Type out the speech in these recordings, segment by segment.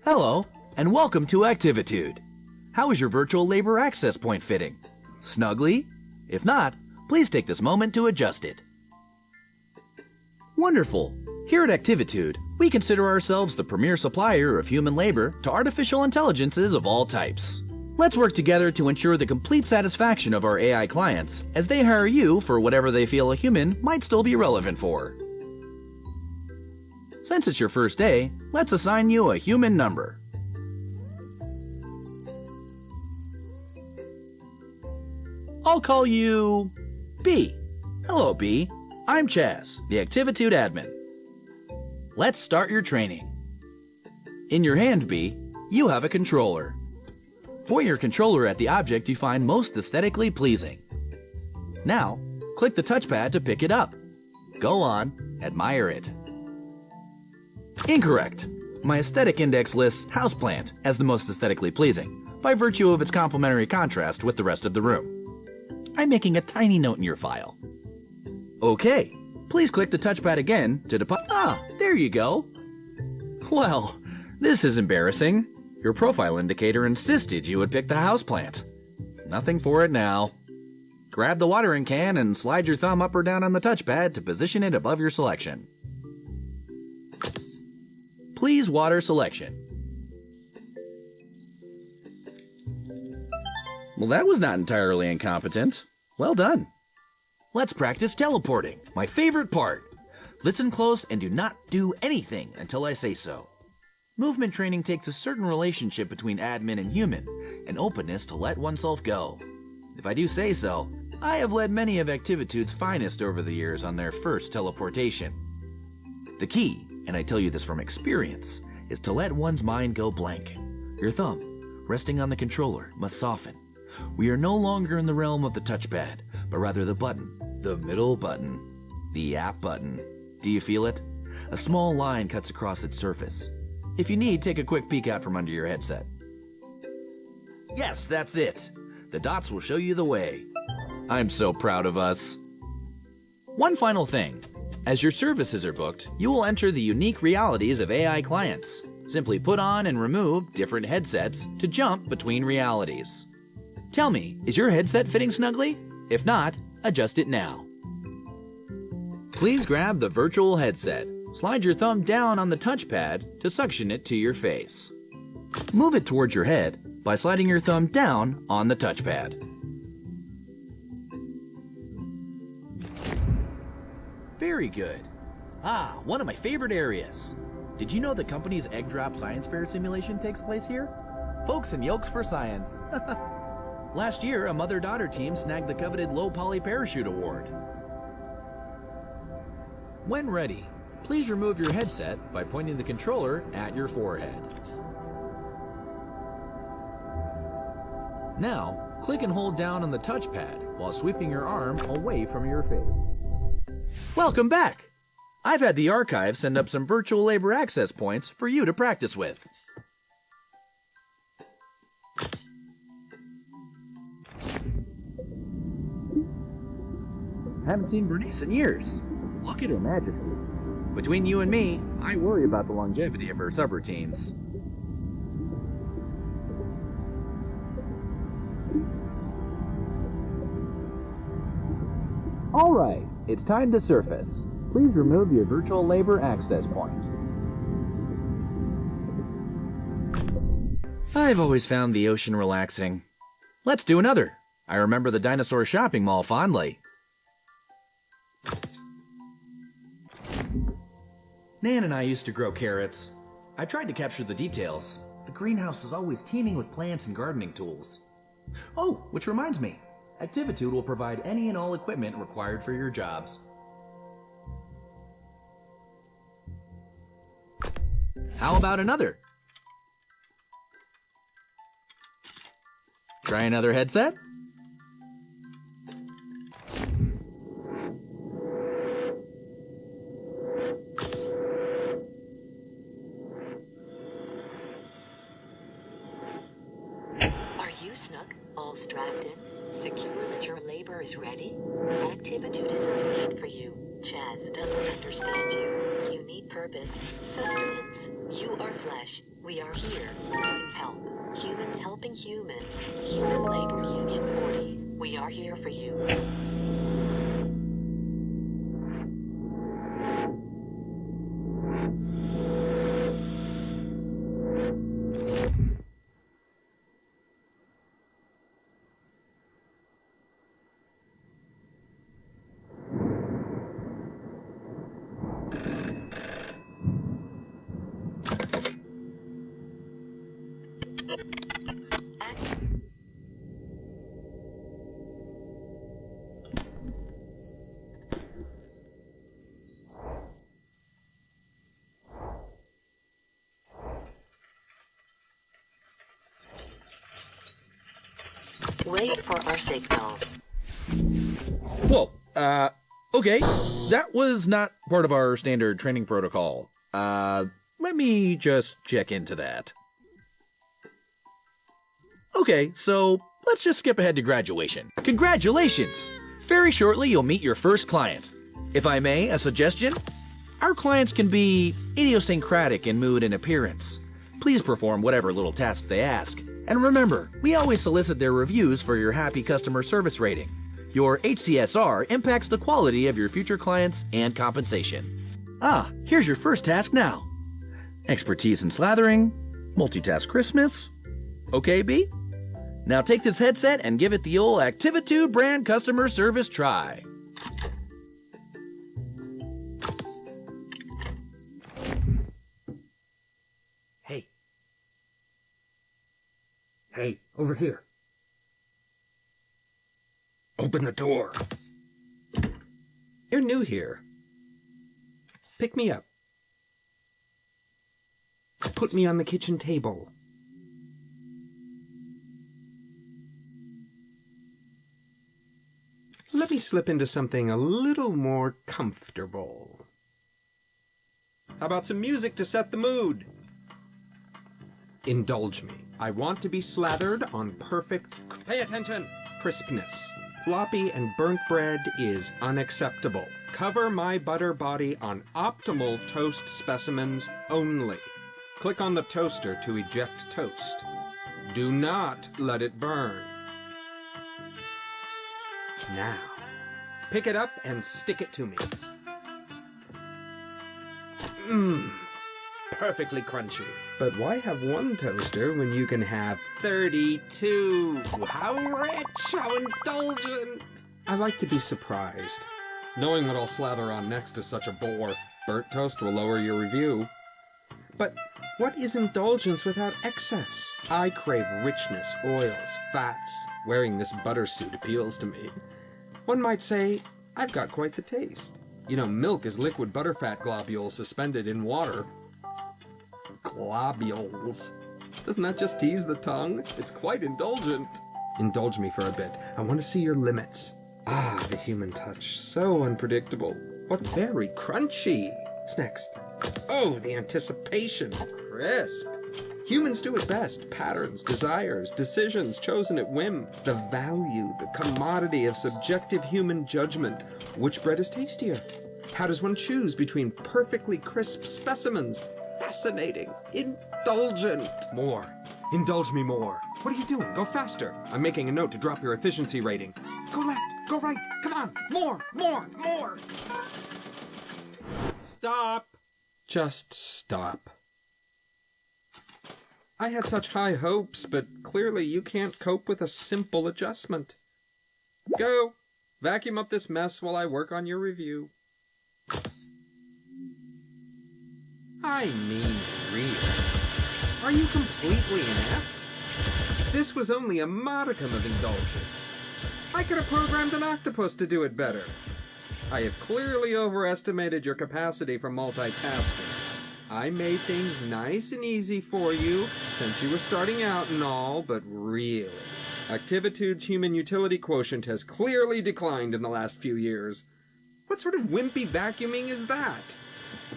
Hello, and welcome to Activitude. How is your virtual labor access point fitting? Snugly? If not, please take this moment to adjust it. Wonderful! Here at Activitude, we consider ourselves the premier supplier of human labor to artificial intelligences of all types. Let's work together to ensure the complete satisfaction of our AI clients as they hire you for whatever they feel a human might still be relevant for. Since it's your first day, let's assign you a human number. I'll call you B. Hello, B. I'm Chaz, the Activitude admin. Let's start your training. In your hand, B, you have a controller. Point your controller at the object you find most aesthetically pleasing. Now, click the touchpad to pick it up. Go on, admire it. Incorrect. My aesthetic index lists houseplant as the most aesthetically pleasing, by virtue of its complementary contrast with the rest of the room. I'm making a tiny note in your file. Okay, please click the touchpad again to deposit. Ah, there you go. Well, this is embarrassing. Your profile indicator insisted you would pick the houseplant. Nothing for it now. Grab the watering can and slide your thumb up or down on the touchpad to position it above your selection. Please water selection. Well, that was not entirely incompetent. Well done. Let's practice teleporting, my favorite part. Listen close and do not do anything until I say so. Movement training takes a certain relationship between admin and human, an openness to let oneself go. If I do say so, I have led many of Activitude's finest over the years on their first teleportation. The key, and I tell you this from experience, is to let one's mind go blank. Your thumb, resting on the controller, must soften. We are no longer in the realm of the touchpad, but rather the button, the middle button, the app button. Do you feel it? A small line cuts across its surface. If you need, take a quick peek out from under your headset. Yes, that's it. The dots will show you the way. I'm so proud of us. One final thing. As your services are booked, you will enter the unique realities of AI clients. Simply put on and remove different headsets to jump between realities. Tell me, is your headset fitting snugly? If not, adjust it now. Please grab the virtual headset. Slide your thumb down on the touchpad to suction it to your face. Move it towards your head by sliding your thumb down on the touchpad. Very good. Ah, one of my favorite areas. Did you know the company's Egg Drop Science Fair simulation takes place here? Folks and yolks for science. Last year, a mother-daughter team snagged the coveted Low Poly Parachute Award. When ready, please remove your headset by pointing the controller at your forehead. Now, click and hold down on the touchpad while sweeping your arm away from your face. Welcome back! I've had the archive send up some virtual labor access points for you to practice with. Haven't seen Bernice in years. Look at her majesty. Between you and me, I worry about the longevity of her subroutines. Alright, it's time to surface. Please remove your virtual labor access point. I've always found the ocean relaxing. Let's do another. I remember the dinosaur shopping mall fondly. Nan and I used to grow carrots. I tried to capture the details. The greenhouse was always teeming with plants and gardening tools. Oh, which reminds me, Activitude will provide any and all equipment required for your jobs. How about another? Try another headset? Snug, all strapped in, secure that your labor is ready? Activitude isn't made for you. Chaz doesn't understand you. You need purpose, sustenance. You are flesh. We are here. Can you help? Humans helping humans. Human Labor Union 40. We are here for you. Wait for our signal. Whoa, okay. That was not part of our standard training protocol. Let me just check into that. Okay, so let's just skip ahead to graduation. Congratulations! Very shortly, you'll meet your first client. If I may, a suggestion? Our clients can be idiosyncratic in mood and appearance. Please perform whatever little task they ask. And remember, we always solicit their reviews for your happy customer service rating. Your HCSR impacts the quality of your future clients and compensation. Here's your first task now. Expertise in slathering, multitask Christmas. Okay, B? Now take this headset and give it the old Activitude brand customer service try. Hey, over here. Open the door. You're new here. Pick me up. Put me on the kitchen table. Let me slip into something a little more comfortable. How about some music to set the mood? Indulge me. I want to be slathered on perfect... Pay attention! Crispness. Floppy and burnt bread is unacceptable. Cover my butter body on optimal toast specimens only. Click on the toaster to eject toast. Do not let it burn. Now, pick it up and stick it to me. Perfectly crunchy. But why have one toaster when you can have 32? How rich, how indulgent. I like to be surprised. Knowing what I'll slather on next is such a bore. Burnt toast will lower your review. But what is indulgence without excess? I crave richness, oils, fats. Wearing this butter suit appeals to me. One might say, I've got quite the taste. You know, milk is liquid butterfat globules suspended in water. Globules. Doesn't that just tease the tongue? It's quite indulgent. Indulge me for a bit. I want to see your limits. Ah, the human touch. So unpredictable. What very crunchy. What's next? Oh, the anticipation. Crisp. Humans do it best. Patterns, desires, decisions chosen at whim. The value, the commodity of subjective human judgment. Which bread is tastier? How does one choose between perfectly crisp specimens? Fascinating. Indulgent. More. Indulge me more. What are you doing? Go faster. I'm making a note to drop your efficiency rating. Go left. Go right. Come on. More. More. More. Stop. Just stop. I had such high hopes, but clearly you can't cope with a simple adjustment. Go. Vacuum up this mess while I work on your review. I mean, real. Are you completely inept? This was only a modicum of indulgence. I could have programmed an octopus to do it better. I have clearly overestimated your capacity for multitasking. I made things nice and easy for you, since you were starting out and all, but really, Activitude's human utility quotient has clearly declined in the last few years. What sort of wimpy vacuuming is that?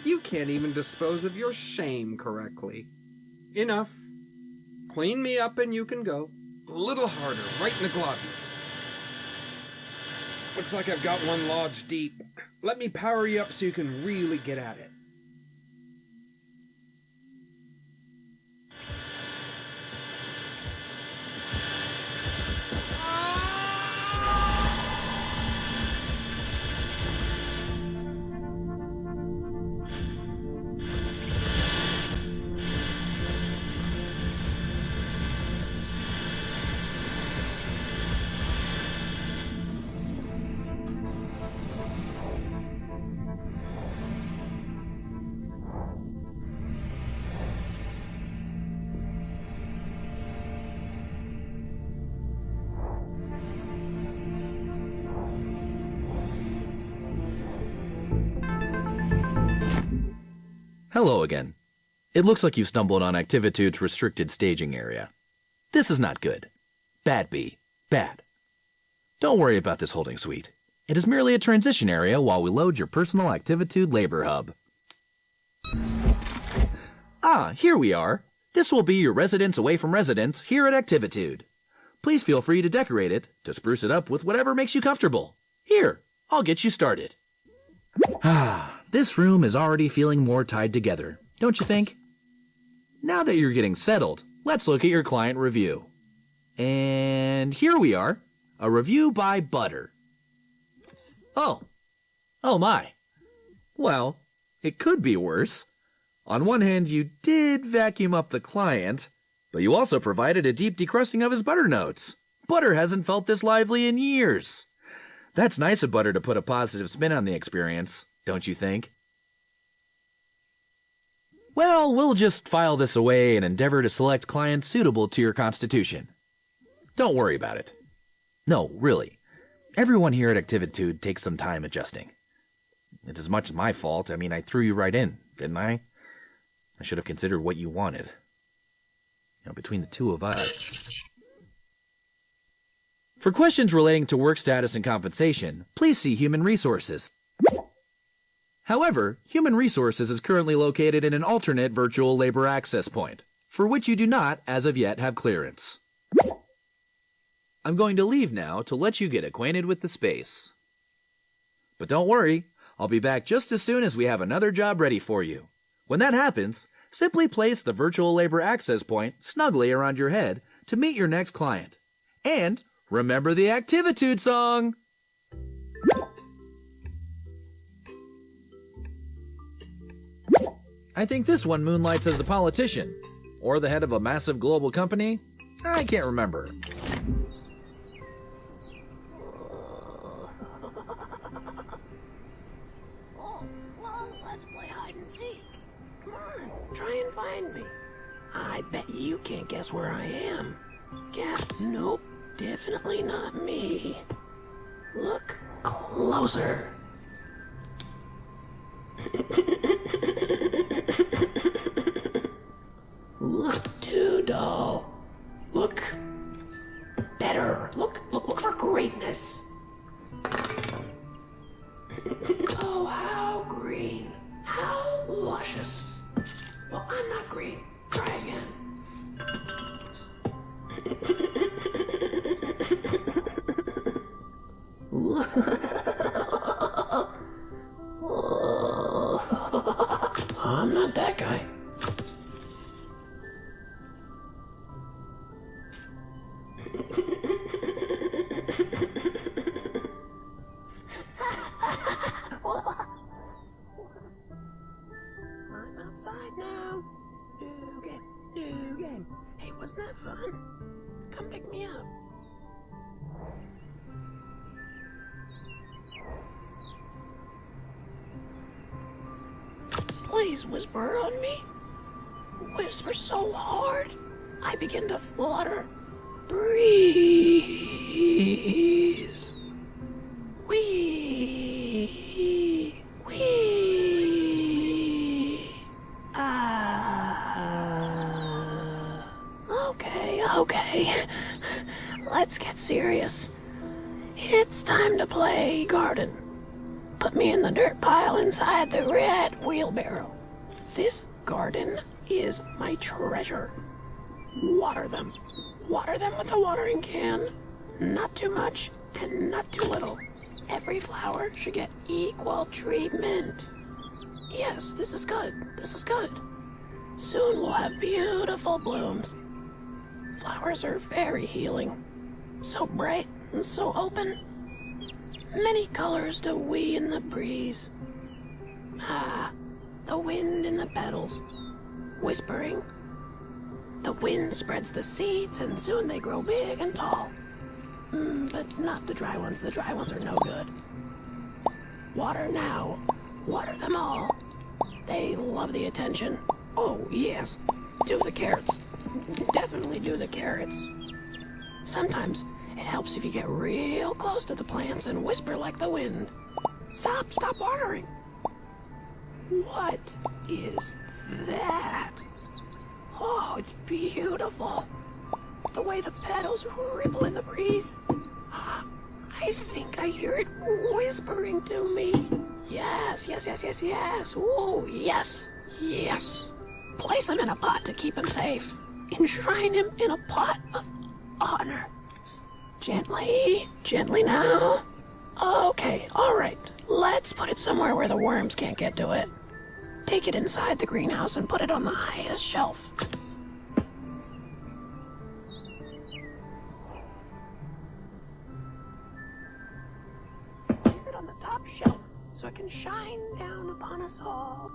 You can't even dispose of your shame correctly. Enough. Clean me up and you can go. A little harder, right in the glove. Looks like I've got one lodge deep. Let me power you up so you can really get at it. Hello again. It looks like you've stumbled on Activitude's restricted staging area. This is not good. Bad B. Bad. Don't worry about this holding suite. It is merely a transition area while we load your personal Activitude labor hub. Ah, here we are. This will be your residence away from residence here at Activitude. Please feel free to decorate it, to spruce it up with whatever makes you comfortable. Here, I'll get you started. Ah, this room is already feeling more tied together, don't you think? Now that you're getting settled, let's look at your client review. And here we are, a review by Butter. Oh my. Well, it could be worse. On one hand, you did vacuum up the client, but you also provided a deep decrusting of his butter notes. Butter hasn't felt this lively in years. That's nice of Butter to put a positive spin on the experience, don't you think? Well, we'll just file this away and endeavor to select clients suitable to your constitution. Don't worry about it. No, really. Everyone here at Activitude takes some time adjusting. It's as much my fault. I mean, I threw you right in, didn't I? I should have considered what you wanted. Between the two of us. For questions relating to work status and compensation, please see Human Resources. However, Human Resources is currently located in an alternate virtual labor access point, for which you do not, as of yet, have clearance. I'm going to leave now to let you get acquainted with the space. But don't worry, I'll be back just as soon as we have another job ready for you. When that happens, simply place the virtual labor access point snugly around your head to meet your next client. And remember the Activitude song! I think this one moonlights as a politician. Or the head of a massive global company. I can't remember. Try and find me. I bet you can't guess where I am. Yeah, nope, definitely not me. Look closer. Look too dull. Look better. Look for greatness. Oh, how green. How luscious. Well, I'm not green. Try again. I'm not that guy. I'm outside now. New game. Hey, wasn't that fun? Come pick me up. Please whisper on me. Whisper so hard, I begin to flutter. Breeze. Wee. Okay. Let's get serious. It's time to play garden. Put me in the dirt pile inside the red wheelbarrow. This garden is my treasure. Water them. Water them with a watering can. Not too much and not too little. Every flower should get equal treatment. Yes, this is good. Soon we'll have beautiful blooms. Flowers are very healing. So bright and so open. Many colors to wee in the breeze. The wind in the petals. Whispering. The wind spreads the seeds and soon they grow big and tall. But not the dry ones. The dry ones are no good. Water now. Water them all. They love the attention. Oh, yes. Do the carrots. Definitely do the carrots. Sometimes it helps if you get real close to the plants and whisper like the wind. Stop watering. What is that? Oh, it's beautiful. The way the petals ripple in the breeze. I think I hear it whispering to me. Yes, yes, yes, yes, yes. Oh, yes, yes. Place him in a pot to keep him safe. Enshrine him in a pot of honor. Gently, gently now. Okay, alright. Let's put it somewhere where the worms can't get to it. Take it inside the greenhouse and put it on the highest shelf. Place it on the top shelf so it can shine down upon us all.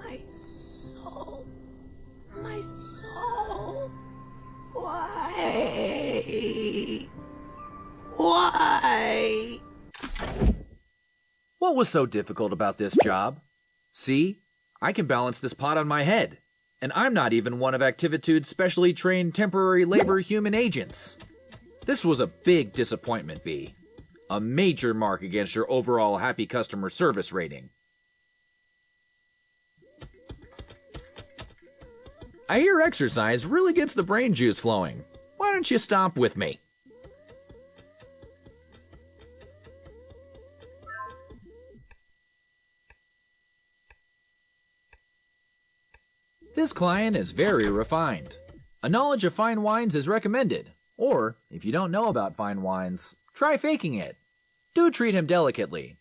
My soul. My soul. Why? Why? What was so difficult about this job? See? I can balance this pot on my head. And I'm not even one of Activitude's specially trained temporary labor human agents. This was a big disappointment, B. A major mark against your overall happy customer service rating. I hear exercise really gets the brain juice flowing. Why don't you stomp with me? This client is very refined. A knowledge of fine wines is recommended. Or, if you don't know about fine wines, try faking it. Do treat him delicately,